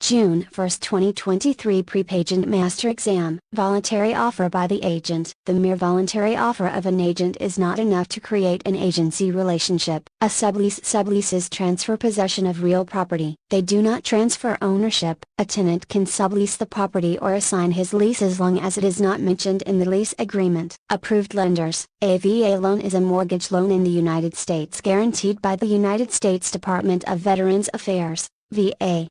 June 1, 2023 Prepagent Master Exam. Voluntary offer by the agent. The mere voluntary offer of an agent is not enough to create an agency relationship. A sublease. Subleases transfer possession of real property. They do not transfer ownership. A tenant can sublease the property or assign his lease as long as it is not mentioned in the lease agreement. Approved lenders. A VA loan is a mortgage loan in the United States guaranteed by the United States Department of Veterans Affairs, VA.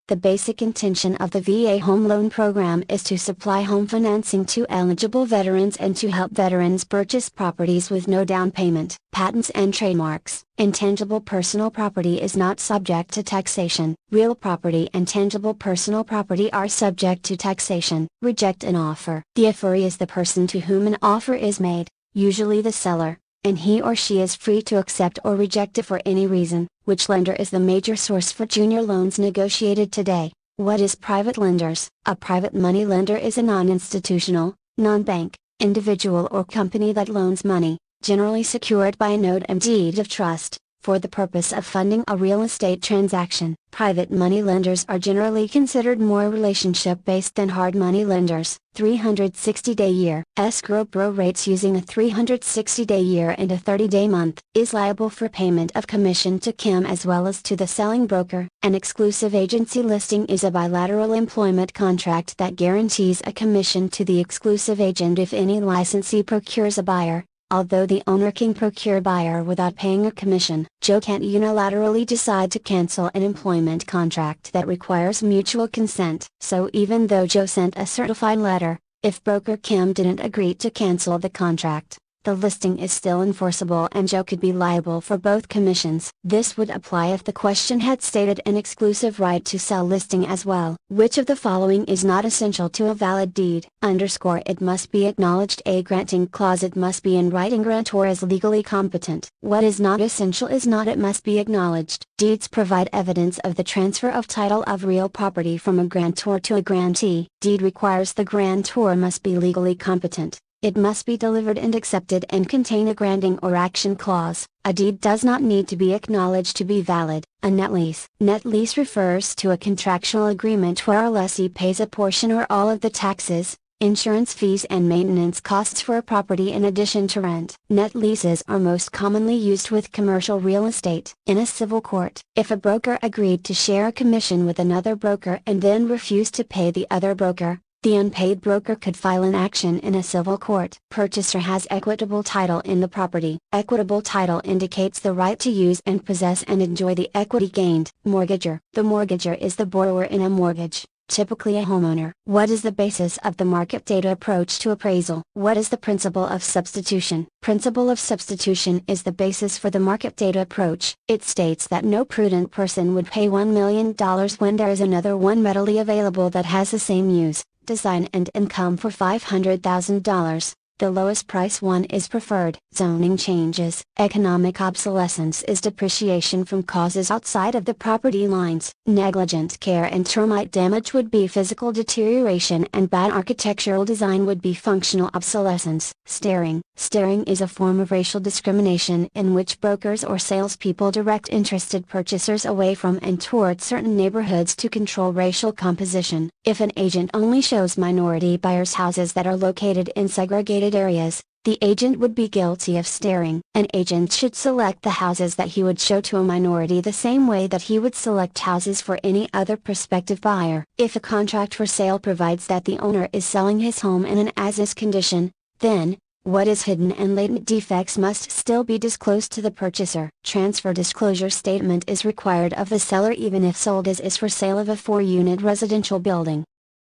The basic intention of the VA Home Loan Program is to supply home financing to eligible veterans and to help veterans purchase properties with no down payment. Patents and trademarks. Intangible personal property is not subject to taxation. Real property and tangible personal property are subject to taxation. Reject an offer. The offeree is the person to whom an offer is made, usually the seller, and he or she is free to accept or reject it for any reason. Which lender is the major source for junior loans negotiated today? What is private lenders? A private money lender is a non-institutional, non-bank, individual or company that loans money, generally secured by a note and deed of trust, for the purpose of funding a real estate transaction. Private money lenders are generally considered more relationship-based than hard money lenders. 360-day year. Escrow prorates using a 360-day year and a 30-day month. Is liable for payment of commission to Kim as well as to the selling broker. An exclusive agency listing is a bilateral employment contract that guarantees a commission to the exclusive agent if any licensee procures a buyer, although the owner can procure a buyer without paying a commission. Joe can't unilaterally decide to cancel an employment contract that requires mutual consent. So even though Joe sent a certified letter, if broker Kim didn't agree to cancel the contract, the listing is still enforceable and Joe could be liable for both commissions. This would apply if the question had stated an exclusive right to sell listing as well. Which of the following is not essential to a valid deed? It must be acknowledged. A granting clause. It must be in writing. Grantor is legally competent. What is not essential is not it must be acknowledged. Deeds provide evidence of the transfer of title of real property from a grantor to a grantee. Deed requires the grantor must be legally competent. It must be delivered and accepted and contain a granting or action clause. A deed does not need to be acknowledged to be valid. A net lease. Net lease refers to a contractual agreement where a lessee pays a portion or all of the taxes, insurance fees and maintenance costs for a property in addition to rent. Net leases are most commonly used with commercial real estate. In a civil court, if a broker agreed to share a commission with another broker and then refused to pay the other broker, the unpaid broker could file an action in a civil court. Purchaser has equitable title in the property. Equitable title indicates the right to use and possess and enjoy the equity gained. Mortgager. The mortgager is the borrower in a mortgage, typically a homeowner. What is the basis of the market data approach to appraisal? What is the principle of substitution? Principle of substitution is the basis for the market data approach. It states that no prudent person would pay $1 million when there is another one readily available that has the same use, design and income for $500,000. The lowest price one is preferred. Zoning changes. Economic obsolescence is depreciation from causes outside of the property lines. Negligent care and termite damage would be physical deterioration and bad architectural design would be functional obsolescence. Staring. Staring is a form of racial discrimination in which brokers or salespeople direct interested purchasers away from and toward certain neighborhoods to control racial composition. If an agent only shows minority buyers houses that are located in segregated areas, the agent would be guilty of staring. An agent should select the houses that he would show to a minority the same way that he would select houses for any other prospective buyer. If a contract for sale provides that the owner is selling his home in an as-is condition, then, what is hidden and latent defects must still be disclosed to the purchaser. Transfer disclosure statement is required of the seller even if sold as is for sale of a 4-unit residential building.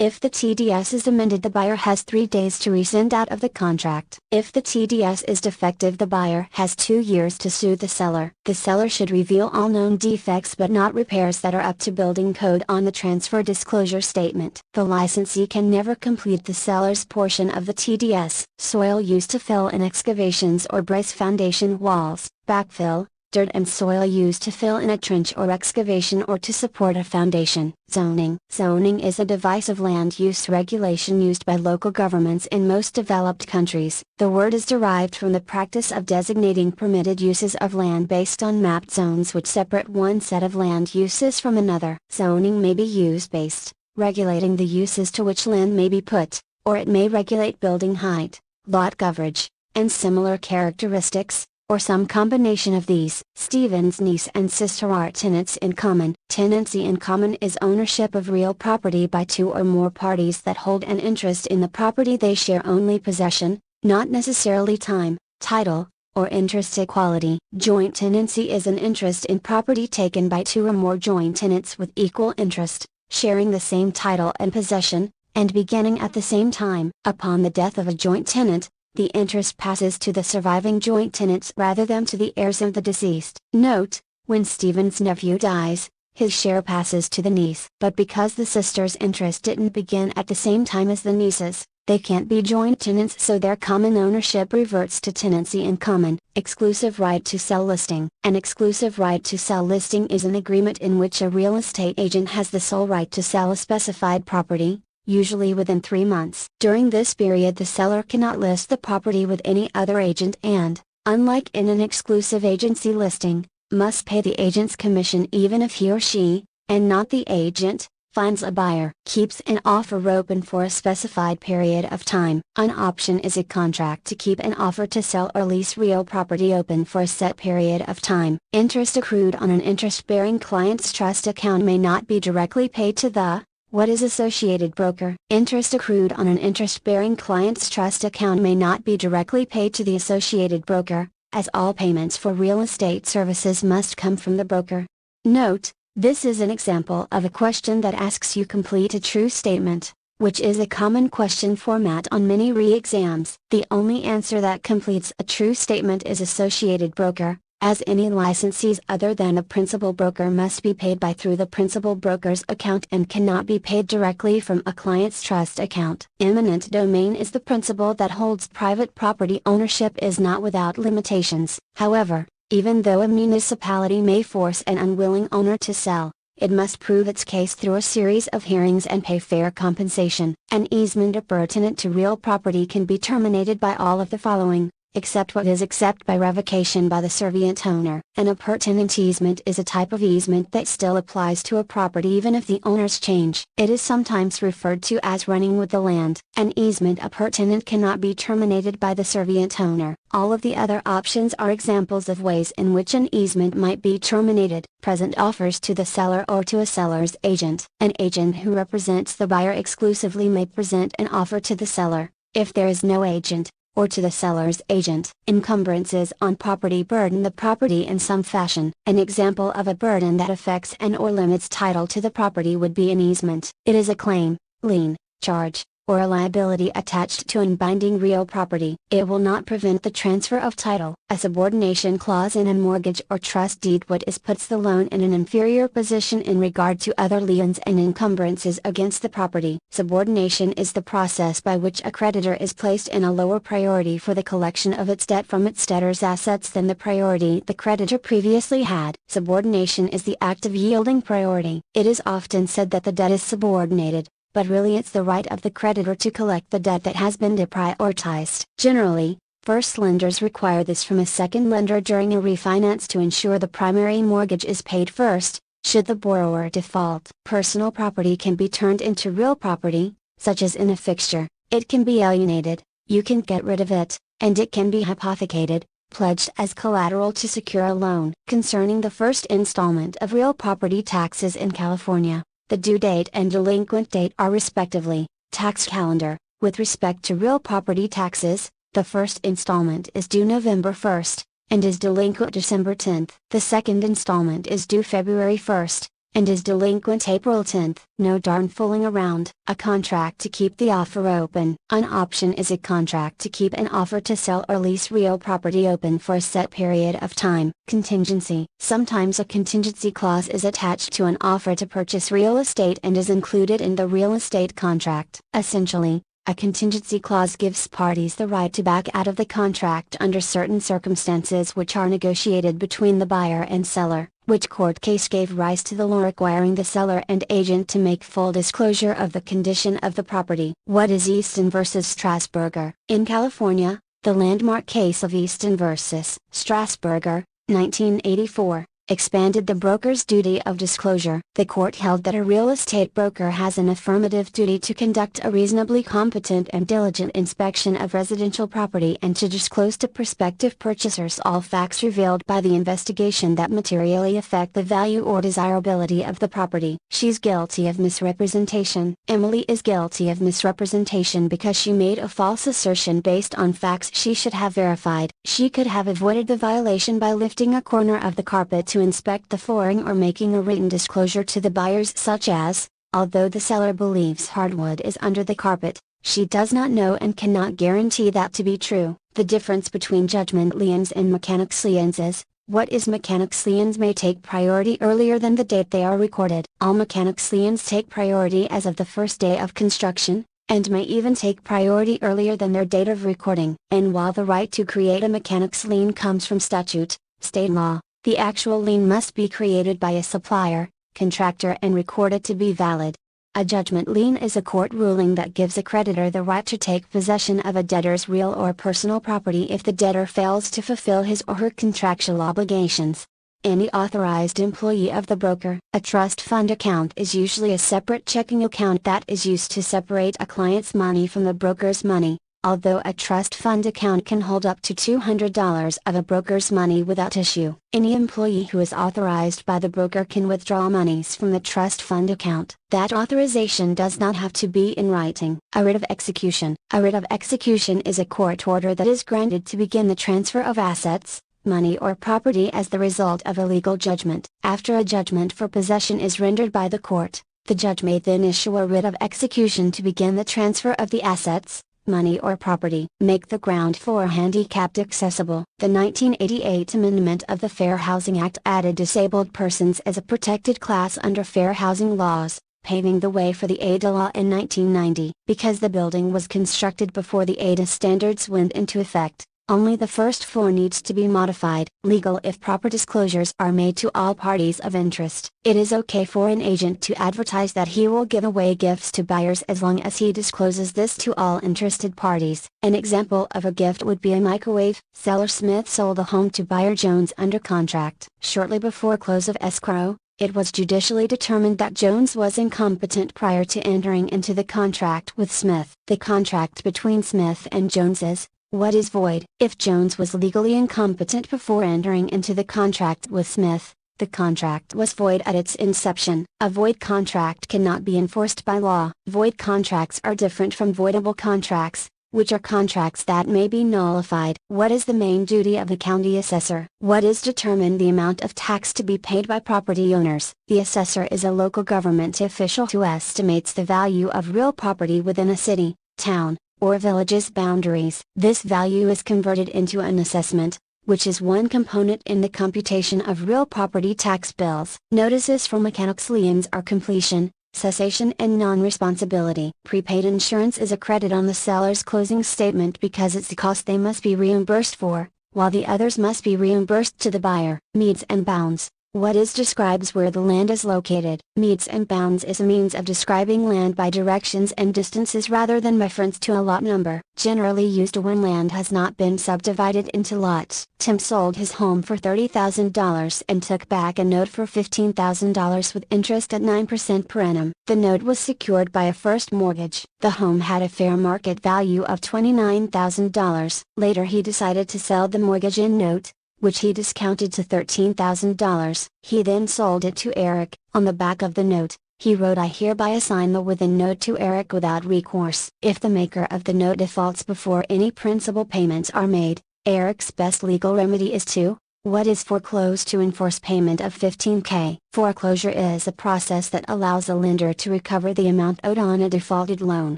If the TDS is amended, the buyer has 3 days to rescind out of the contract. If the TDS is defective, the buyer has 2 years to sue the seller. The seller should reveal all known defects but not repairs that are up to building code on the transfer disclosure statement. The licensee can never complete the seller's portion of the TDS. Soil used to fill in excavations or brace foundation walls, backfill, dirt and soil used to fill in a trench or excavation or to support a foundation. Zoning. Zoning is a device of land use regulation used by local governments in most developed countries. The word is derived from the practice of designating permitted uses of land based on mapped zones which separate one set of land uses from another. Zoning may be use-based, regulating the uses to which land may be put, or it may regulate building height, lot coverage, and similar characteristics, or some combination of these. Stephen's niece and sister are tenants in common. Tenancy in common is ownership of real property by two or more parties that hold an interest in the property they share, only possession, not necessarily time, title, or interest equality. Joint tenancy is an interest in property taken by two or more joint tenants with equal interest, sharing the same title and possession, and beginning at the same time. Upon the death of a joint tenant, the interest passes to the surviving joint tenants rather than to the heirs of the deceased. Note, when Stephen's nephew dies, his share passes to the niece. But because the sister's interest didn't begin at the same time as the niece's, they can't be joint tenants, so their common ownership reverts to tenancy in common. Exclusive right to sell listing. An exclusive right to sell listing is an agreement in which a real estate agent has the sole right to sell a specified property, usually within 3 months. During this period the seller cannot list the property with any other agent and, unlike in an exclusive agency listing, must pay the agent's commission even if he or she, and not the agent, finds a buyer. Keeps an offer open for a specified period of time. An option is a contract to keep an offer to sell or lease real property open for a set period of time. Interest accrued on an interest-bearing client's trust account may not be directly paid to the what is associated broker. Interest accrued on an interest-bearing client's trust account may not be directly paid to the associated broker, as all payments for real estate services must come from the broker. Note, this is an example of a question that asks you complete a true statement, which is a common question format on many re-exams. The only answer that completes a true statement is associated broker, as any licensees other than a principal broker must be paid by through the principal broker's account and cannot be paid directly from a client's trust account. Eminent domain is the principle that holds private property ownership is not without limitations. However, even though a municipality may force an unwilling owner to sell, it must prove its case through a series of hearings and pay fair compensation. An easement appurtenant to real property can be terminated by all of the following, except what is except by revocation by the servient owner. An appurtenant easement is a type of easement that still applies to a property even if the owners change. It is sometimes referred to as running with the land. An easement appurtenant cannot be terminated by the servient owner. All of the other options are examples of ways in which an easement might be terminated. Present offers to the seller or to a seller's agent. An agent who represents the buyer exclusively may present an offer to the seller, if there is no agent, or to the seller's agent. Encumbrances on property burden the property in some fashion. An example of a burden that affects and or limits title to the property would be an easement. It is a claim, lien, charge, or a liability attached to unbinding real property. It will not prevent the transfer of title. A subordination clause in a mortgage or trust deed puts the loan in an inferior position in regard to other liens and encumbrances against the property. Subordination is the process by which a creditor is placed in a lower priority for the collection of its debt from its debtor's assets than the priority the creditor previously had. Subordination is the act of yielding priority. It is often said that the debt is subordinated, but really it's the right of the creditor to collect the debt that has been deprioritized. Generally, first lenders require this from a second lender during a refinance to ensure the primary mortgage is paid first, should the borrower default. Personal property can be turned into real property, such as in a fixture. It can be alienated, you can get rid of it, and it can be hypothecated, pledged as collateral to secure a loan. Concerning the first installment of real property taxes in California, the due date and delinquent date are respectively, tax calendar. With respect to real property taxes, the first installment is due November 1st, and is delinquent December 10th. The second installment is due February 1st, and is delinquent April 10th. No darn fooling around. A contract to keep the offer open. An option is a contract to keep an offer to sell or lease real property open for a set period of time. Contingency. Sometimes a contingency clause is attached to an offer to purchase real estate and is included in the real estate contract. Essentially, A contingency clause gives parties the right to back out of the contract under certain circumstances which are negotiated between the buyer and seller. Which court case gave rise to the law requiring the seller and agent to make full disclosure of the condition of the property? What is Easton versus Strasburger? In California, the landmark case of Easton versus Strasburger, 1984, expanded the broker's duty of disclosure. The court held that a real estate broker has an affirmative duty to conduct a reasonably competent and diligent inspection of residential property and to disclose to prospective purchasers all facts revealed by the investigation that materially affect the value or desirability of the property. She's guilty of misrepresentation. Emily is guilty of misrepresentation because she made a false assertion based on facts she should have verified. She could have avoided the violation by lifting a corner of the carpet to inspect the flooring or making a written disclosure to the buyers such as, although the seller believes hardwood is under the carpet, she does not know and cannot guarantee that to be true. The difference between judgment liens and mechanics liens is, what is mechanics liens may take priority earlier than the date they are recorded. All mechanics liens take priority as of the first day of construction, and may even take priority earlier than their date of recording. And while the right to create a mechanics lien comes from statute, state law, the actual lien must be created by a supplier, contractor and recorded to be valid. A judgment lien is a court ruling that gives a creditor the right to take possession of a debtor's real or personal property if the debtor fails to fulfill his or her contractual obligations. Any authorized employee of the broker. A trust fund account is usually a separate checking account that is used to separate a client's money from the broker's money. Although a trust fund account can hold up to $200 of a broker's money without issue, any employee who is authorized by the broker can withdraw monies from the trust fund account. That authorization does not have to be in writing. A writ of execution. A writ of execution is a court order that is granted to begin the transfer of assets, money or property as the result of a legal judgment. After a judgment for possession is rendered by the court, the judge may then issue a writ of execution to begin the transfer of the assets, money or property. Make the ground floor handicapped accessible. The 1988 amendment of the Fair Housing Act added disabled persons as a protected class under fair housing laws, paving the way for the ADA law in 1990. Because the building was constructed before the ADA standards went into effect, only the first floor needs to be modified. Legal if proper disclosures are made to all parties of interest. It is okay for an agent to advertise that he will give away gifts to buyers as long as he discloses this to all interested parties. An example of a gift would be a microwave. Seller Smith sold a home to buyer Jones under contract. Shortly before close of escrow, it was judicially determined that Jones was incompetent prior to entering into the contract with Smith. The contract between Smith and Jones is, what is void? If Jones was legally incompetent before entering into the contract with Smith, the contract was void at its inception. A void contract cannot be enforced by law. Void contracts are different from voidable contracts, which are contracts that may be nullified. What is the main duty of the county assessor? What is determine the amount of tax to be paid by property owners? The assessor is a local government official who estimates the value of real property within a city, town, or village's boundaries. This value is converted into an assessment, which is one component in the computation of real property tax bills. Notices for mechanics liens are completion, cessation and non-responsibility. Prepaid insurance is a credit on the seller's closing statement because it's a cost they must be reimbursed for, while the others must be reimbursed to the buyer. Meets and bounds. What is describes where the land is located. Meets and bounds is a means of describing land by directions and distances rather than reference to a lot number. Generally used when land has not been subdivided into lots. Tim sold his home for $30,000 and took back a note for $15,000 with interest at 9% per annum. The note was secured by a first mortgage. The home had a fair market value of $29,000. Later he decided to sell the mortgage-in note, which he discounted to $13,000. He then sold it to Eric. On the back of the note, he wrote, "I hereby assign the within note to Eric without recourse." If the maker of the note defaults before any principal payments are made, Eric's best legal remedy is to, what is foreclosed to enforce payment of $15,000. Foreclosure is a process that allows a lender to recover the amount owed on a defaulted loan.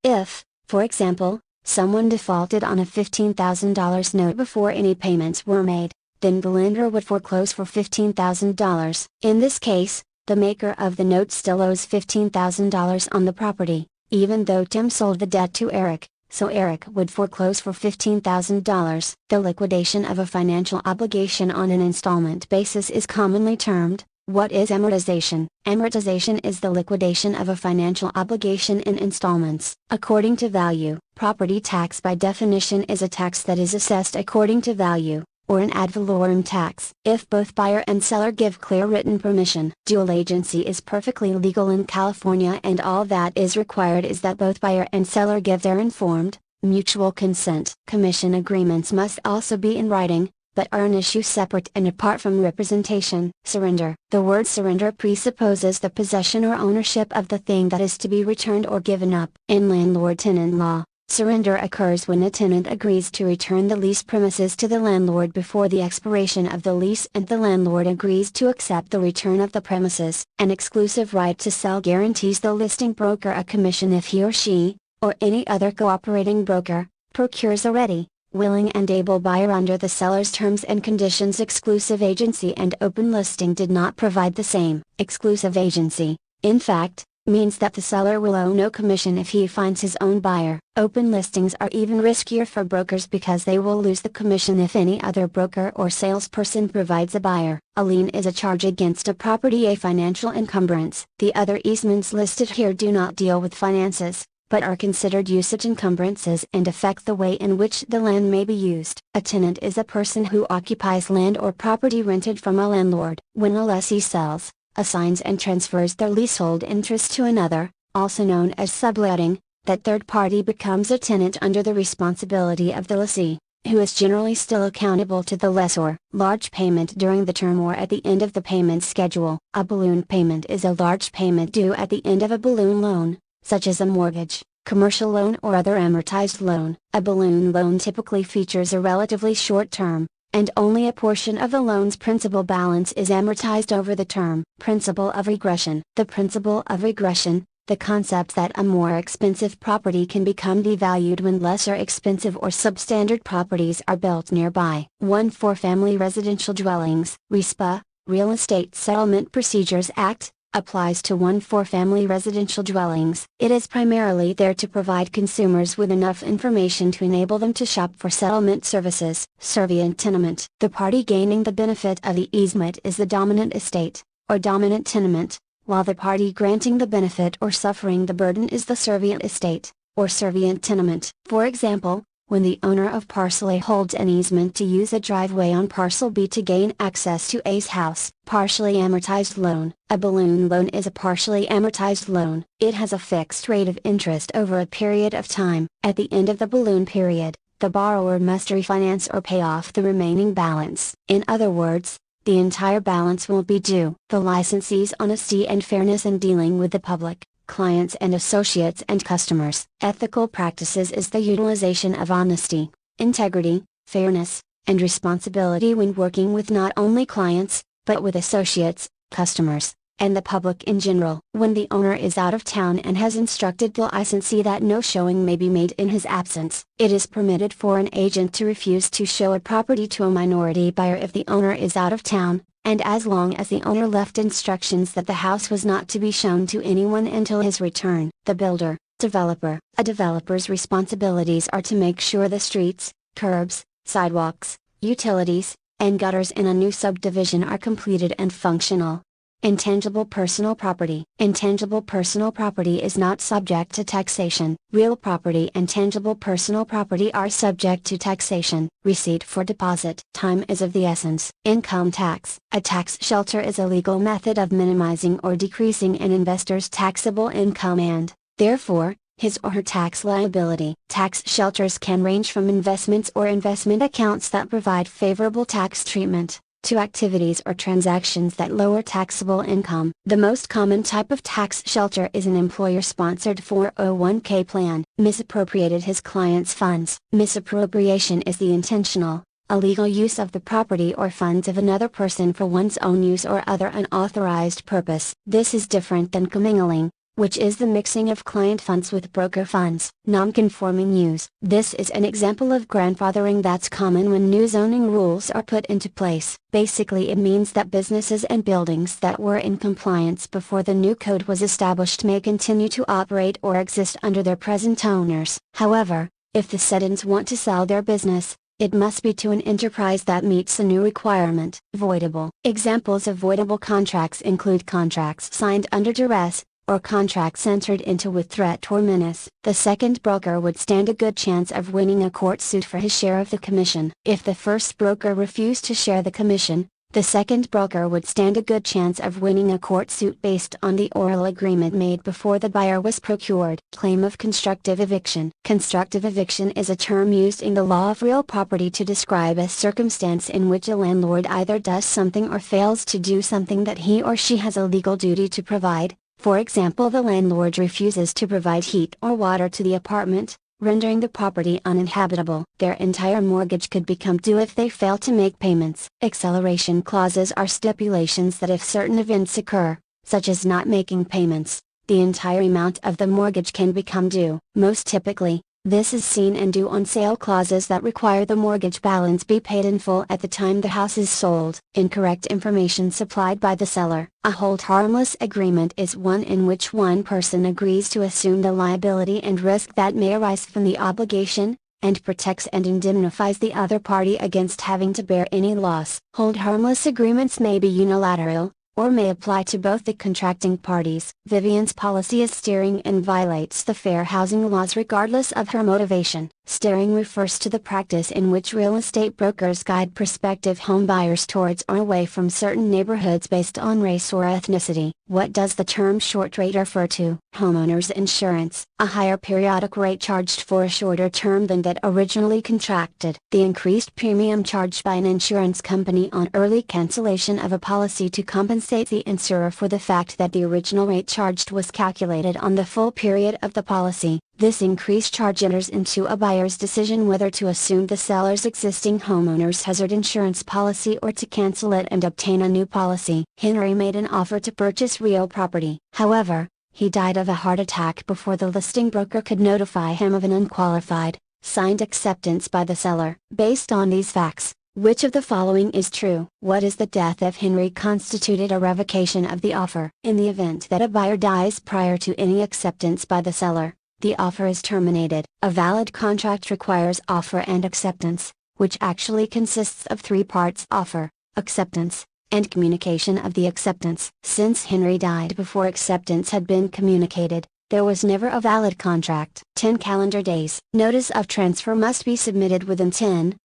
If, for example, someone defaulted on a $15,000 note before any payments were made, then the lender would foreclose for $15,000. In this case, the maker of the note still owes $15,000 on the property, even though Tim sold the debt to Eric, so Eric would foreclose for $15,000. The liquidation of a financial obligation on an installment basis is commonly termed, what is amortization? Amortization is the liquidation of a financial obligation in installments, according to value. Property tax by definition is a tax that is assessed according to value, or an ad valorem tax. If both buyer and seller give clear written permission, dual agency is perfectly legal in California, and all that is required is that both buyer and seller give their informed, mutual consent. Commission agreements must also be in writing, but are an issue separate and apart from representation. Surrender. The word surrender presupposes the possession or ownership of the thing that is to be returned or given up. In landlord-tenant law, surrender occurs when a tenant agrees to return the lease premises to the landlord before the expiration of the lease and the landlord agrees to accept the return of the premises. An exclusive right to sell guarantees the listing broker a commission if he or she, or any other cooperating broker, procures a ready, willing and able buyer under the seller's terms and conditions. Exclusive agency and open listing did not provide the same. Exclusive agency, in fact, means that the seller will owe no commission if he finds his own buyer. Open listings are even riskier for brokers because they will lose the commission if any other broker or salesperson provides a buyer. A lien is a charge against a property, a financial encumbrance. The other easements listed here do not deal with finances, but are considered usage encumbrances and affect the way in which the land may be used. A tenant is a person who occupies land or property rented from a landlord. When a lessee sells, assigns and transfers their leasehold interest to another, also known as subletting, that third party becomes a tenant under the responsibility of the lessee, who is generally still accountable to the lessor. Large payment during the term or at the end of the payment schedule. A balloon payment is a large payment due at the end of a balloon loan, such as a mortgage, commercial loan or other amortized loan. A balloon loan typically features a relatively short term, and only a portion of the loan's principal balance is amortized over the term. Principle of regression. The principle of regression, the concept that a more expensive property can become devalued when lesser expensive or substandard properties are built nearby. 1. For family residential dwellings, RESPA, Real Estate Settlement Procedures Act, applies to 1. For family residential dwellings. It is primarily there to provide consumers with enough information to enable them to shop for settlement services. Servient tenement. The party gaining the benefit of the easement is the dominant estate, or dominant tenement, while the party granting the benefit or suffering the burden is the servient estate, or servient tenement. For example, when the owner of parcel A holds an easement to use a driveway on parcel B to gain access to A's house. Partially amortized loan. A balloon loan is a partially amortized loan. It has a fixed rate of interest over a period of time. At the end of the balloon period, the borrower must refinance or pay off the remaining balance. In other words, the entire balance will be due. The licensee's honesty and fairness in dealing with the public, clients and associates and customers. Ethical practices is the utilization of honesty, integrity, fairness, and responsibility when working with not only clients, but with associates, customers, and the public in general. When the owner is out of town and has instructed the licensee that no showing may be made in his absence, it is permitted for an agent to refuse to show a property to a minority buyer if the owner is out of town, and as long as the owner left instructions that the house was not to be shown to anyone until his return. The builder, developer. A developer's responsibilities are to make sure the streets, curbs, sidewalks, utilities, and gutters in a new subdivision are completed and functional. Intangible personal property. Intangible personal property is not subject to taxation. Real property and tangible personal property are subject to taxation. Receipt for deposit. Time is of the essence. Income tax. A tax shelter is a legal method of minimizing or decreasing an investor's taxable income and, therefore, his or her tax liability. Tax shelters can range from investments or investment accounts that provide favorable tax treatment, to activities or transactions that lower taxable income. The most common type of tax shelter is an employer-sponsored 401k plan. Misappropriated his client's funds. Misappropriation is the intentional, illegal use of the property or funds of another person for one's own use or other unauthorized purpose. This is different than commingling, which is the mixing of client funds with broker funds. Non-conforming use. This is an example of grandfathering that's common when new zoning rules are put into place. Basically, it means that businesses and buildings that were in compliance before the new code was established may continue to operate or exist under their present owners. However, if the citizens want to sell their business, it must be to an enterprise that meets the new requirement. Voidable. Examples of voidable contracts include contracts signed under duress, or contracts entered into with threat or menace. The second broker would stand a good chance of winning a court suit for his share of the commission. If the first broker refused to share the commission, the second broker would stand a good chance of winning a court suit based on the oral agreement made before the buyer was procured. Claim of constructive eviction. Constructive eviction is a term used in the law of real property to describe a circumstance in which a landlord either does something or fails to do something that he or she has a legal duty to provide. For example, the landlord refuses to provide heat or water to the apartment, rendering the property uninhabitable. Their entire mortgage could become due if they fail to make payments. Acceleration clauses are stipulations that if certain events occur, such as not making payments, the entire amount of the mortgage can become due. Most typically, this is seen in due on sale clauses that require the mortgage balance be paid in full at the time the house is sold. Incorrect information supplied by the seller. A hold harmless agreement is one in which one person agrees to assume the liability and risk that may arise from the obligation, and protects and indemnifies the other party against having to bear any loss. Hold harmless agreements may be unilateral, or may apply to both the contracting parties. Vivian's policy is steering and violates the fair housing laws regardless of her motivation. Steering refers to the practice in which real estate brokers guide prospective home buyers towards or away from certain neighborhoods based on race or ethnicity. What does the term short rate refer to? Homeowners insurance. A higher periodic rate charged for a shorter term than that originally contracted. The increased premium charged by an insurance company on early cancellation of a policy to compensate the insurer for the fact that the original rate charged was calculated on the full period of the policy. This increased charge enters into a buyer's decision whether to assume the seller's existing homeowner's hazard insurance policy or to cancel it and obtain a new policy. Henry made an offer to purchase real property. However, he died of a heart attack before the listing broker could notify him of an unqualified, signed acceptance by the seller. Based on these facts, which of the following is true? What is the death of Henry constituted a revocation of the offer? In the event that a buyer dies prior to any acceptance by the seller, the offer is terminated. A valid contract requires offer and acceptance, which actually consists of three parts: offer, acceptance, and communication of the acceptance. Since Henry died before acceptance had been communicated, there was never a valid contract. 10 calendar days. Notice of transfer must be submitted within 10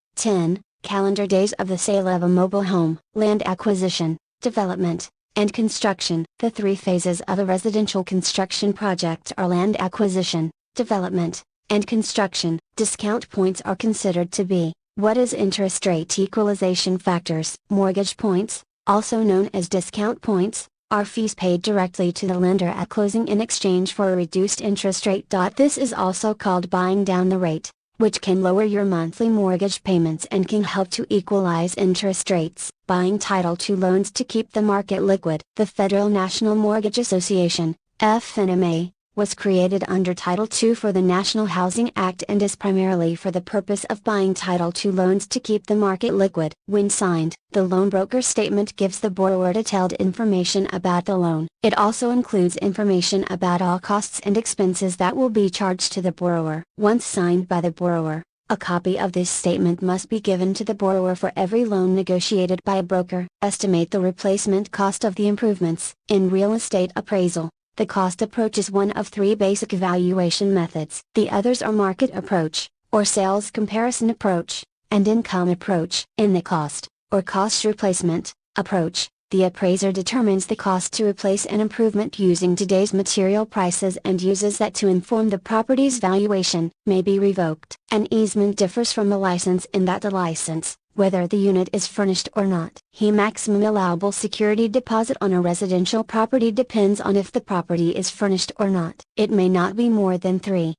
calendar days of the sale of a mobile home. Land acquisition, development, and construction. The three phases of a residential construction project are land acquisition, development, and construction. Discount points are considered to be: what is interest rate equalization factors? Mortgage points, also known as discount points, are fees paid directly to the lender at closing in exchange for a reduced interest rate. This is also called buying down the rate, which can lower your monthly mortgage payments and can help to equalize interest rates. Buying title to loans to keep the market liquid. The Federal National Mortgage Association, FNMA, was created under Title II for the National Housing Act and is primarily for the purpose of buying title to loans to keep the market liquid. When signed, the loan broker statement gives the borrower detailed information about the loan. It also includes information about all costs and expenses that will be charged to the borrower. Once signed by the borrower, a copy of this statement must be given to the borrower for every loan negotiated by a broker. Estimate the replacement cost of the improvements. In real estate appraisal, the cost approach is one of three basic evaluation methods. The others are market approach, or sales comparison approach, and income approach. In the cost, or cost replacement, approach, the appraiser determines the cost to replace an improvement using today's material prices and uses that to inform the property's valuation. May be revoked. An easement differs from a license in that the license, whether the unit is furnished or not. Maximum allowable security deposit on a residential property depends on if the property is furnished or not. It may not be more than 3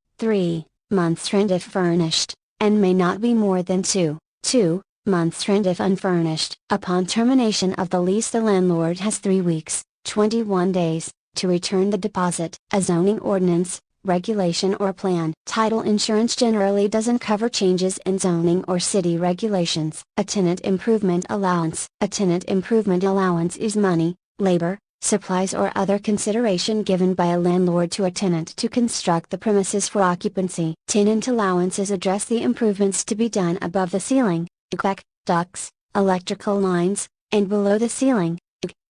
months rent if furnished, and may not be more than 2 months rent if unfurnished. Upon termination of the lease, the landlord has 3 weeks, 21 days, to return the deposit. A zoning ordinance, regulation or plan. Title insurance generally doesn't cover changes in zoning or city regulations. A tenant improvement allowance. A tenant improvement allowance is money, labor, supplies or other consideration given by a landlord to a tenant to construct the premises for occupancy. Tenant allowances address the improvements to be done above the ceiling, ducts, electrical lines, and below the ceiling,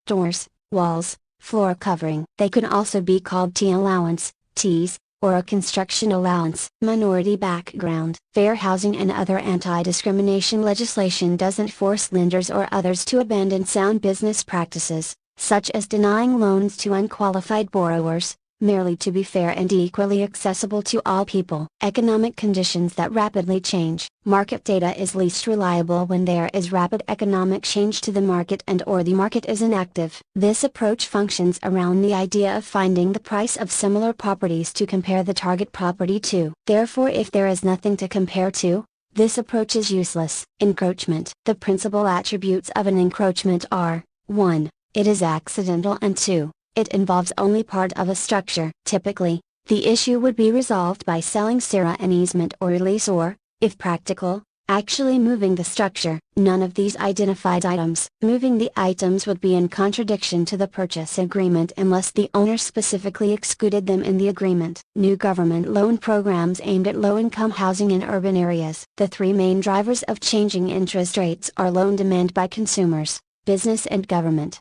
doors, walls, floor covering. They can also be called T allowance, Ts, or a construction allowance. Minority background. Fair housing and other anti-discrimination legislation doesn't force lenders or others to abandon sound business practices, such as denying loans to unqualified borrowers, merely to be fair and equally accessible to all people. Economic conditions that rapidly change. Market data is least reliable when there is rapid economic change to the market and/or the market is inactive. This approach functions around the idea of finding the price of similar properties to compare the target property to. Therefore, if there is nothing to compare to, this approach is useless. Encroachment. The principal attributes of an encroachment are: 1. It is accidental, and 2. It involves only part of a structure. Typically, the issue would be resolved by selling an easement or release or, if practical, actually moving the structure. None of these identified items. Moving the items would be in contradiction to the purchase agreement unless the owner specifically excluded them in the agreement. New government loan programs aimed at low-income housing in urban areas. The three main drivers of changing interest rates are loan demand by consumers, business and government.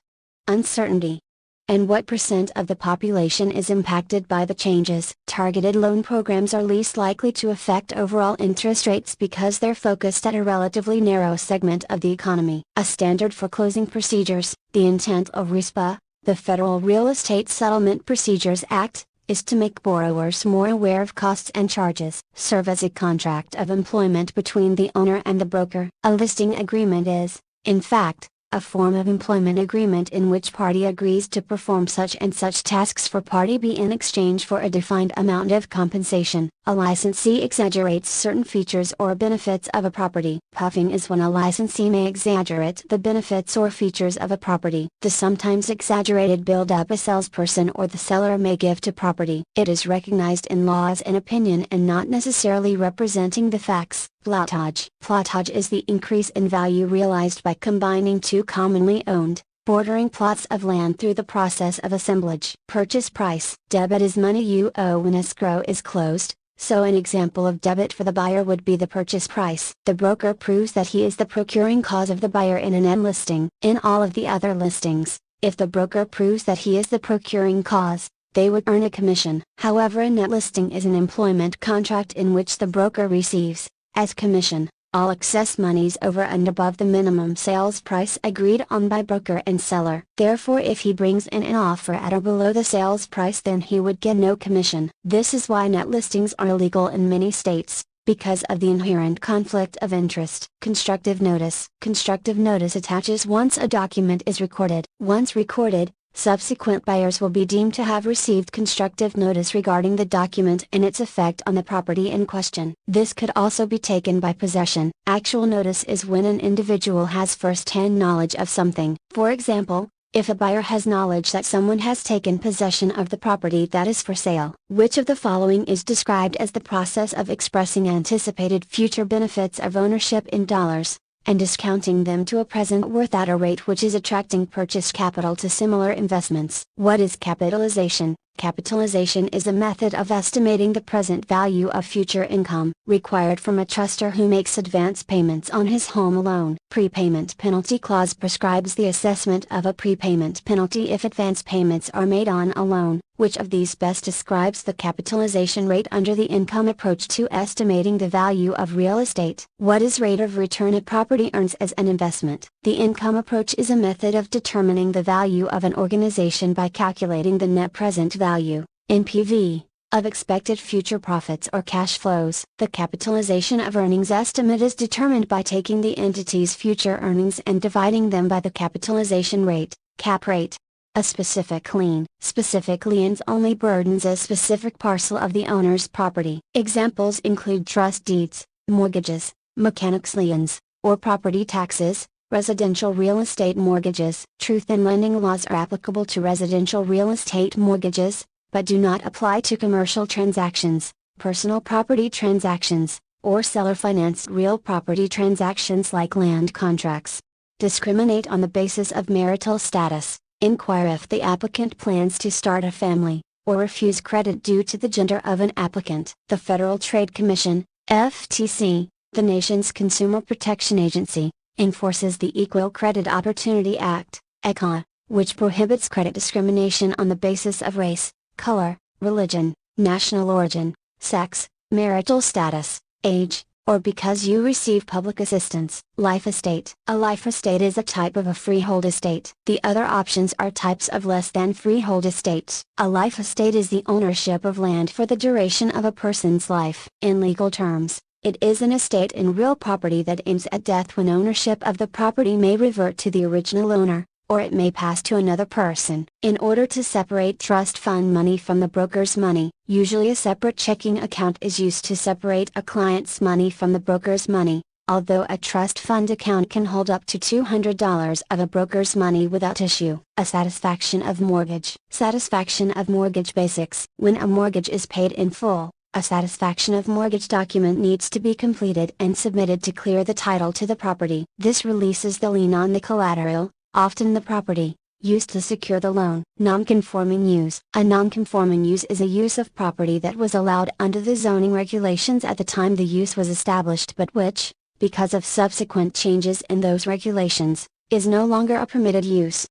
Uncertainty. And what percent of the population is impacted by the changes? Targeted loan programs are least likely to affect overall interest rates because they're focused at a relatively narrow segment of the economy. A standard for closing procedures. The intent of RESPA, the Federal Real Estate Settlement Procedures Act, is to make borrowers more aware of costs and charges. Serve as a contract of employment between the owner and the broker. A listing agreement is, in fact, a form of employment agreement in which party agrees to perform such and such tasks for party B in exchange for a defined amount of compensation. A licensee exaggerates certain features or benefits of a property. Puffing is when a licensee may exaggerate the benefits or features of a property. The sometimes exaggerated build-up a salesperson or the seller may give to property. It is recognized in law as an opinion and not necessarily representing the facts. Plottage. Plottage is the increase in value realized by combining two commonly owned, bordering plots of land through the process of assemblage. Purchase price. Debit is money you owe when escrow is closed, so an example of debit for the buyer would be the purchase price. The broker proves that he is the procuring cause of the buyer in an end listing. In all of the other listings, if the broker proves that he is the procuring cause, they would earn a commission. However, a net listing is an employment contract in which the broker receives, as commission, all excess monies over and above the minimum sales price agreed on by broker and seller. Therefore, if he brings in an offer at or below the sales price, then he would get no commission. This is why net listings are illegal in many states, because of the inherent conflict of interest. Constructive notice. Constructive notice attaches once a document is recorded. Once recorded, subsequent buyers will be deemed to have received constructive notice regarding the document and its effect on the property in question. This could also be taken by possession. Actual notice is when an individual has first-hand knowledge of something. For example, if a buyer has knowledge that someone has taken possession of the property that is for sale. Which of the following is described as the process of expressing anticipated future benefits of ownership in dollars, and discounting them to a present worth at a rate which is attracting purchase capital to similar investments? What is capitalization? Capitalization is a method of estimating the present value of future income, required from a trustor who makes advance payments on his home loan. Prepayment penalty clause prescribes the assessment of a prepayment penalty if advance payments are made on a loan. Which of these best describes the capitalization rate under the income approach to estimating the value of real estate? What is rate of return a property earns as an investment? The income approach is a method of determining the value of an organization by calculating the net present value, NPV, of expected future profits or cash flows. The capitalization of earnings estimate is determined by taking the entity's future earnings and dividing them by the capitalization rate, cap rate. A specific lien. Specific liens only burdens a specific parcel of the owner's property. Examples include trust deeds, mortgages, mechanics liens, or property taxes, Residential real estate mortgages. Truth in lending laws are applicable to residential real estate mortgages, but do not apply to commercial transactions, personal property transactions, or seller-financed real property transactions like land contracts. Discriminate on the basis of marital status. Inquire if the applicant plans to start a family, or refuse credit due to the gender of an applicant. The Federal Trade Commission, FTC, the nation's consumer protection agency, enforces the Equal Credit Opportunity Act, ECA, which prohibits credit discrimination on the basis of race, color, religion, national origin, sex, marital status, age, or because you receive public assistance. Life estate. A life estate is a type of a freehold estate. The other options are types of less than freehold estates. A life estate is the ownership of land for the duration of a person's life. In legal terms, it is an estate in real property that ends at death when ownership of the property may revert to the original owner, or it may pass to another person. In order to separate trust fund money from the broker's money, usually a separate checking account is used to separate a client's money from the broker's money, although a trust fund account can hold up to $200 of a broker's money without issue. A satisfaction of mortgage. Satisfaction of mortgage basics. When a mortgage is paid in full, a satisfaction of mortgage document needs to be completed and submitted to clear the title to the property. This releases the lien on the collateral, often the property, used to secure the loan. Non-conforming use. A non-conforming use is a use of property that was allowed under the zoning regulations at the time the use was established but which, because of subsequent changes in those regulations, is no longer a permitted use.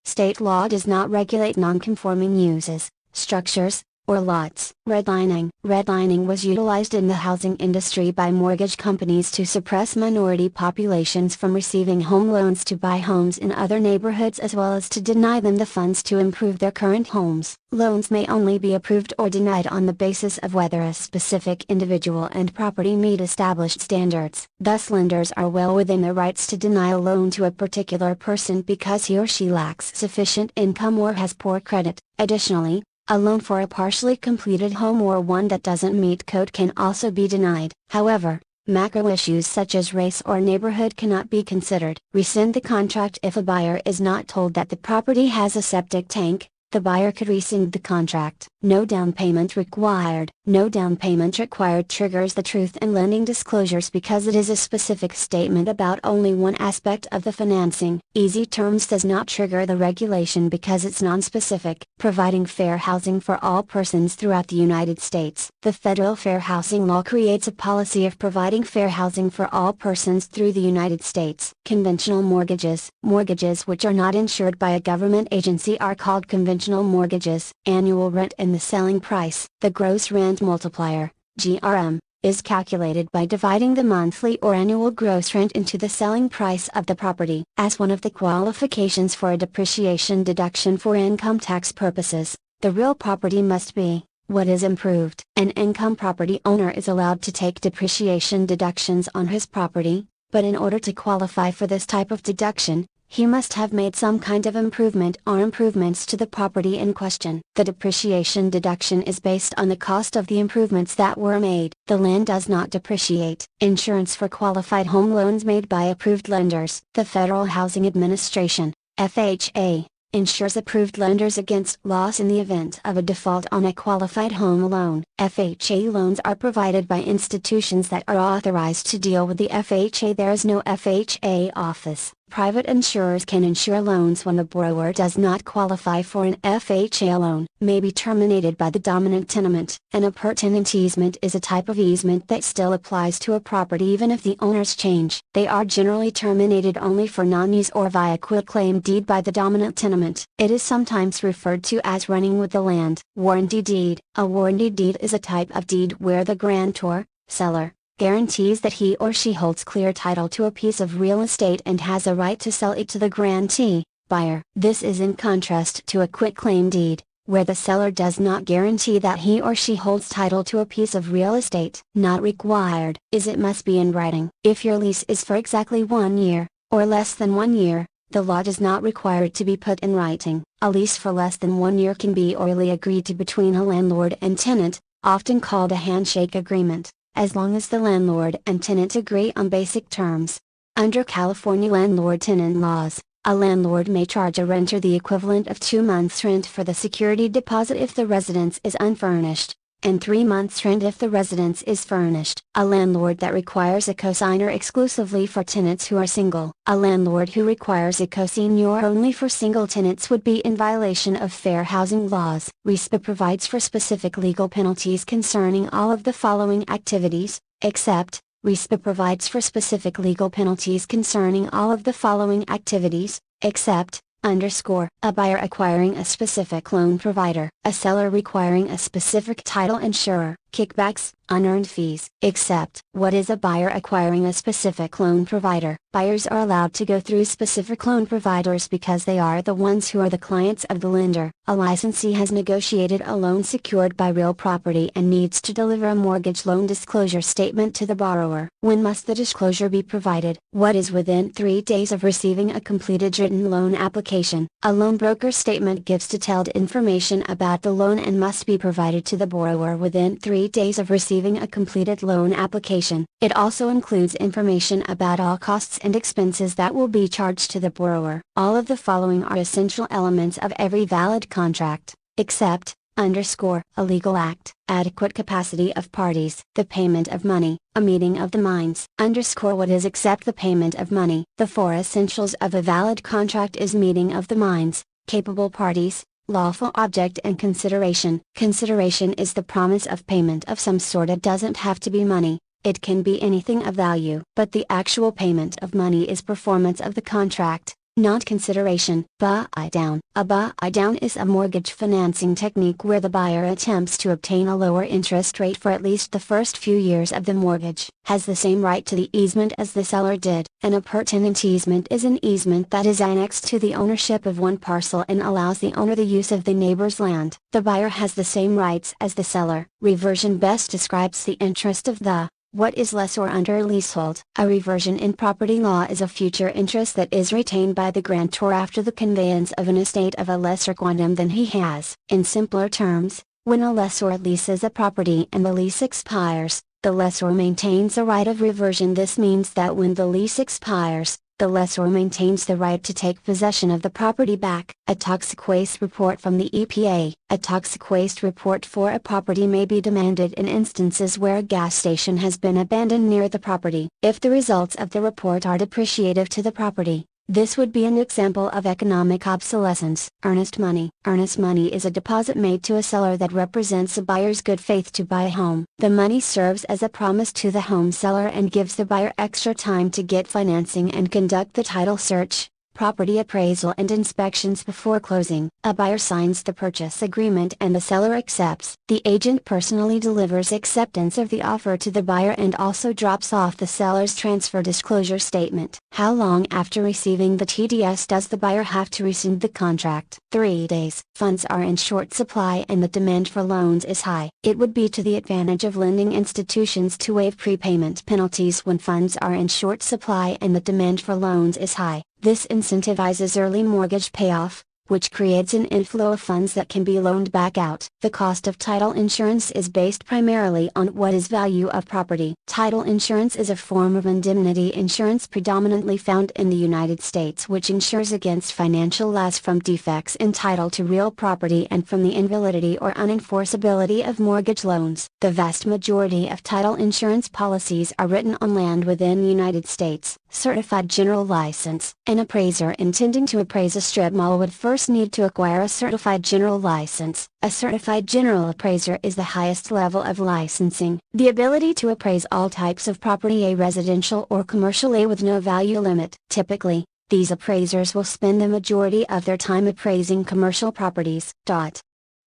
State law does not regulate non-conforming uses, structures, or lots. Redlining. Redlining was utilized in the housing industry by mortgage companies to suppress minority populations from receiving home loans to buy homes in other neighborhoods as well as to deny them the funds to improve their current homes. Loans may only be approved or denied on the basis of whether a specific individual and property meet established standards. Thus lenders are well within their rights to deny a loan to a particular person because he or she lacks sufficient income or has poor credit. Additionally, a loan for a partially completed home or one that doesn't meet code can also be denied. However, macro issues such as race or neighborhood cannot be considered. Rescind the contract. If a buyer is not told that the property has a septic tank, the buyer could rescind the contract. No down payment required. No down payment required triggers the truth in lending disclosures because it is a specific statement about only one aspect of the financing. Easy terms does not trigger the regulation because it's non-specific. Providing fair housing for all persons throughout the United States. The federal Fair Housing Law creates a policy of providing fair housing for all persons through the United States. Conventional mortgages. Mortgages which are not insured by a government agency are called conventional mortgages. Annual rent and the selling price. The gross rent multiplier, GRM, is calculated by dividing the monthly or annual gross rent into the selling price of the property. As one of the qualifications for a depreciation deduction for income tax purposes, the real property must be what is improved. An income property owner is allowed to take depreciation deductions on his property, but in order to qualify for this type of deduction, he must have made some kind of improvement or improvements to the property in question. The depreciation deduction is based on the cost of the improvements that were made. The land does not depreciate. Insurance for qualified home loans made by approved lenders. The Federal Housing Administration, FHA, insures approved lenders against loss in the event of a default on a qualified home loan. FHA loans are provided by institutions that are authorized to deal with the FHA. There is no FHA office. Private insurers can insure loans when the borrower does not qualify for an FHA loan. May be terminated by the dominant tenement. An appurtenant easement is a type of easement that still applies to a property even if the owners change. They are generally terminated only for non-use or via quitclaim deed by the dominant tenement. It is sometimes referred to as running with the land. Warranty deed. A warranty deed is a type of deed where the grantor, seller, guarantees that he or she holds clear title to a piece of real estate and has a right to sell it to the grantee, buyer. This is in contrast to a quitclaim deed, where the seller does not guarantee that he or she holds title to a piece of real estate. Not required is it must be in writing. If your lease is for exactly 1 year, or less than 1 year, the law does not require it to be put in writing. A lease for less than 1 year can be orally agreed to between a landlord and tenant, often called a handshake agreement, as long as the landlord and tenant agree on basic terms. Under California landlord-tenant laws, a landlord may charge a renter the equivalent of 2 months' rent for the security deposit if the residence is unfurnished, and 3 months' rent if the residence is furnished. A landlord that requires a cosigner exclusively for tenants who are single. A landlord who requires a cosigner only for single tenants would be in violation of fair housing laws. RESPA provides for specific legal penalties concerning all of the following activities, except, RESPA provides for specific legal penalties concerning all of the following activities, except, a buyer acquiring a specific loan provider, a seller requiring a specific title insurer, kickbacks, unearned fees. Except, what is a buyer acquiring a specific loan provider? Buyers are allowed to go through specific loan providers because they are the ones who are the clients of the lender. A licensee has negotiated a loan secured by real property and needs to deliver a mortgage loan disclosure statement to the borrower. When must the disclosure be provided? What is within 3 days of receiving a completed written loan application? A loan broker statement gives detailed information about the loan and must be provided to the borrower within 3 days of receiving a completed loan application. It also includes information about all costs and expenses that will be charged to the borrower. All of the following are essential elements of every valid contract, except, a legal act, adequate capacity of parties, the payment of money, a meeting of the minds, what is except the payment of money. The 4 essentials of a valid contract is meeting of the minds, capable parties, lawful object and consideration. Consideration is the promise of payment of some sort. It doesn't have to be money, it can be anything of value. But the actual payment of money is performance of the contract, not consideration. Buy down. A buy down is a mortgage financing technique where the buyer attempts to obtain a lower interest rate for at least the first few years of the mortgage. Has the same right to the easement as the seller did. An appurtenant easement is an easement that is annexed to the ownership of one parcel and allows the owner the use of the neighbor's land. The buyer has the same rights as the seller. Reversion best describes the interest of the what is lessor under leasehold. A reversion in property law is a future interest that is retained by the grantor after the conveyance of an estate of a lesser quantum than he has. In simpler terms, when a lessor leases a property and the lease expires, the lessor maintains a right of reversion. This means that when the lease expires, the lessor maintains the right to take possession of the property back. A toxic waste report from the EPA. A toxic waste report for a property may be demanded in instances where a gas station has been abandoned near the property. If the results of the report are depreciative to the property, this would be an example of economic obsolescence. Earnest money. Earnest money is a deposit made to a seller that represents a buyer's good faith to buy a home. The money serves as a promise to the home seller and gives the buyer extra time to get financing and conduct the title search, property appraisal and inspections before closing. A buyer signs the purchase agreement and the seller accepts. The agent personally delivers acceptance of the offer to the buyer and also drops off the seller's transfer disclosure statement. How long after receiving the TDS does the buyer have to rescind the contract? 3 days. Funds are in short supply and the demand for loans is high. It would be to the advantage of lending institutions to waive prepayment penalties when funds are in short supply and the demand for loans is high. This incentivizes early mortgage payoff, which creates an inflow of funds that can be loaned back out. The cost of title insurance is based primarily on what is value of property. Title insurance is a form of indemnity insurance predominantly found in the United States which insures against financial loss from defects in title to real property and from the invalidity or unenforceability of mortgage loans. The vast majority of title insurance policies are written on land within the United States. Certified General License. An appraiser intending to appraise a strip mall would first need to acquire a Certified General License. A Certified General Appraiser is the highest level of licensing. The ability to appraise all types of property, a residential or commercial, with no value limit. Typically, these appraisers will spend the majority of their time appraising commercial properties.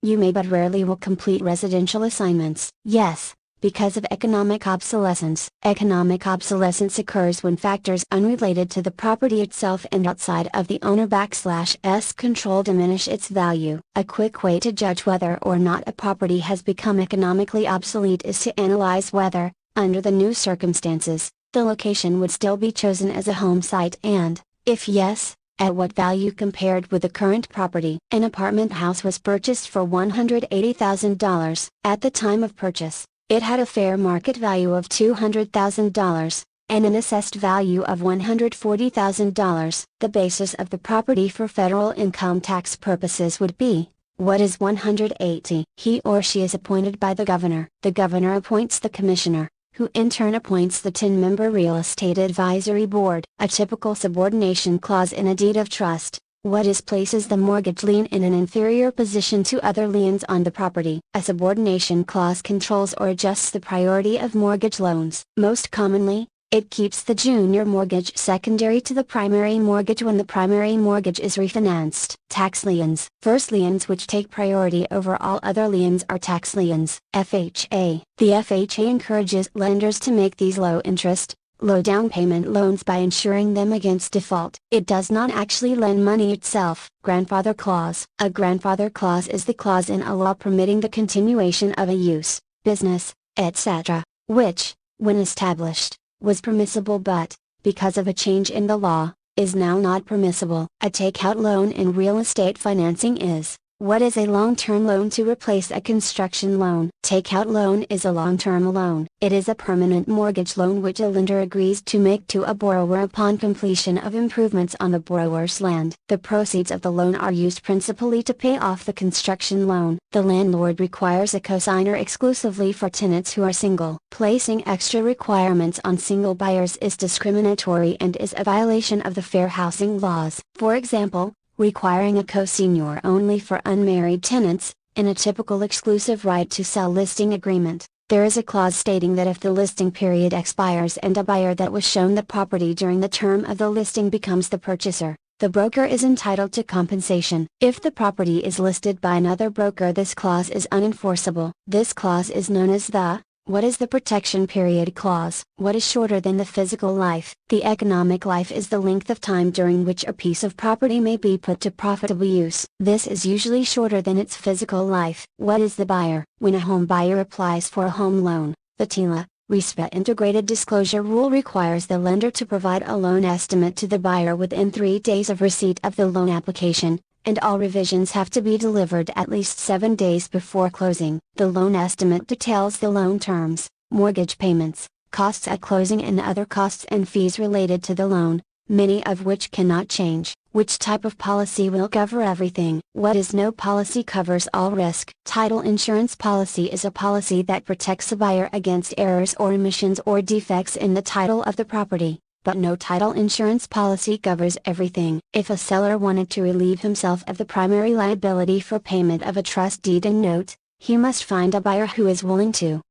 You may but rarely will complete residential assignments. Yes, because of economic obsolescence. Economic obsolescence occurs when factors unrelated to the property itself and outside of the owner/s control diminish its value. A quick way to judge whether or not a property has become economically obsolete is to analyze whether, under the new circumstances, the location would still be chosen as a home site and, if yes, at what value compared with the current property. An apartment house was purchased for $180,000. At the time of purchase, it had a fair market value of $200,000. and an assessed value of $140,000. The basis of the property for federal income tax purposes would be, what is 180? He or she is appointed by the governor. The governor appoints the commissioner, who in turn appoints the 10-member Real Estate Advisory Board. A typical subordination clause in a deed of trust, what is places the mortgage lien in an inferior position to other liens on the property. A subordination clause controls or adjusts the priority of mortgage loans. Most commonly, it keeps the junior mortgage secondary to the primary mortgage when the primary mortgage is refinanced. Tax liens. First liens which take priority over all other liens are tax liens. FHA. The FHA encourages lenders to make these low interest, low down payment loans by insuring them against default. It does not actually lend money itself. Grandfather clause. A grandfather clause is the clause in a law permitting the continuation of a use, business, etc., which, when established, was permissible but, because of a change in the law, is now not permissible. A takeout loan in real estate financing is, what is a long-term loan to replace a construction loan? Takeout loan is a long-term loan. It is a permanent mortgage loan which a lender agrees to make to a borrower upon completion of improvements on the borrower's land. The proceeds of the loan are used principally to pay off the construction loan. The landlord requires a cosigner exclusively for tenants who are single. Placing extra requirements on single buyers is discriminatory and is a violation of the fair housing laws. For example, requiring a co-senior only for unmarried tenants. In a typical exclusive right to sell listing agreement, there is a clause stating that if the listing period expires and a buyer that was shown the property during the term of the listing becomes the purchaser, the broker is entitled to compensation. If the property is listed by another broker, this clause is unenforceable. This clause is known as the what is the protection period clause? What is shorter than the physical life? The economic life is the length of time during which a piece of property may be put to profitable use. This is usually shorter than its physical life. What is the buyer? When a home buyer applies for a home loan, the TILA, RESPA integrated disclosure rule requires the lender to provide a loan estimate to the buyer within 3 days of receipt of the loan application, and all revisions have to be delivered at least 7 days before closing. The loan estimate details the loan terms, mortgage payments, costs at closing and other costs and fees related to the loan, many of which cannot change. Which type of policy will cover everything? What is no policy covers all risk? Title insurance policy is a policy that protects a buyer against errors or omissions or defects in the title of the property. But no title insurance policy covers everything. If a seller wanted to relieve himself of the primary liability for payment of a trust deed and note, he must find a buyer who is willing to.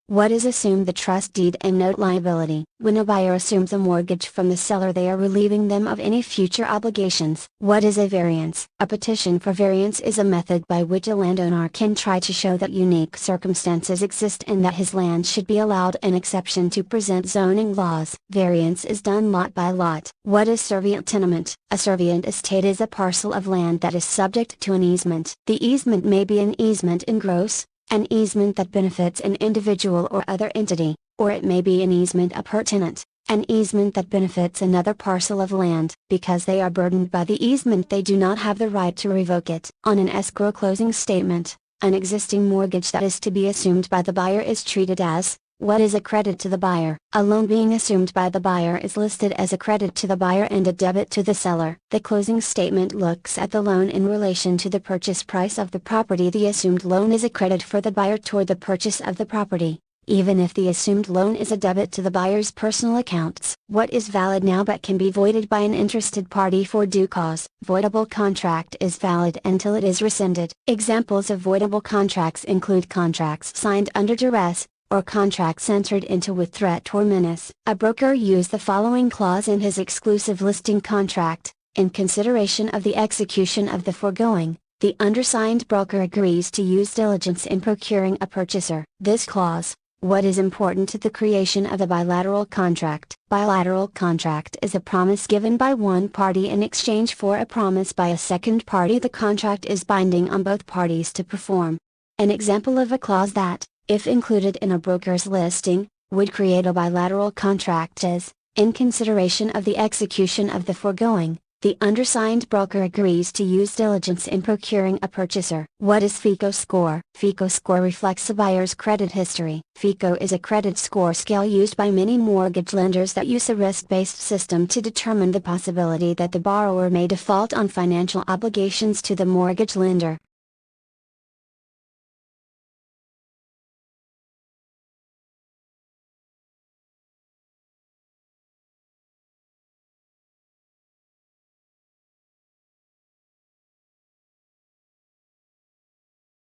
What is assume the trust deed and note liability? When a buyer assumes a mortgage from the seller, they are relieving them of any future obligations. What is a variance? A petition for variance is a method by which a landowner can try to show that unique circumstances exist and that his land should be allowed an exception to present zoning laws. Variance is done lot by lot. What is servient tenement? A servient estate is a parcel of land that is subject to an easement. The easement may be an easement in gross, an easement that benefits an individual or other entity, or it may be an easement appurtenant, an easement that benefits another parcel of land. Because they are burdened by the easement, they do not have the right to revoke it. On an escrow closing statement, an existing mortgage that is to be assumed by the buyer is treated as what is a credit to the buyer. A loan being assumed by the buyer is listed as a credit to the buyer and a debit to the seller. The closing statement looks at the loan in relation to the purchase price of the property. The assumed loan is a credit for the buyer toward the purchase of the property, even if the assumed loan is a debit to the buyer's personal accounts. What is valid now but can be voided by an interested party for due cause? Voidable contract is valid until it is rescinded. Examples of voidable contracts include contracts signed under duress, or contracts entered into with threat or menace. A broker used the following clause in his exclusive listing contract: in consideration of the execution of the foregoing, the undersigned broker agrees to use diligence in procuring a purchaser. This clause, what is important to the creation of a bilateral contract? Bilateral contract is a promise given by one party in exchange for a promise by a second party. The contract is binding on both parties to perform. An example of a clause that, if included in a broker's listing, would create a bilateral contract is, in consideration of the execution of the foregoing, The undersigned broker agrees to use diligence in procuring a purchaser. What is FICO score? FICO score reflects a buyer's credit history. FICO is a credit score scale used by many mortgage lenders that use a risk-based system to determine the possibility that the borrower may default on financial obligations to the mortgage lender.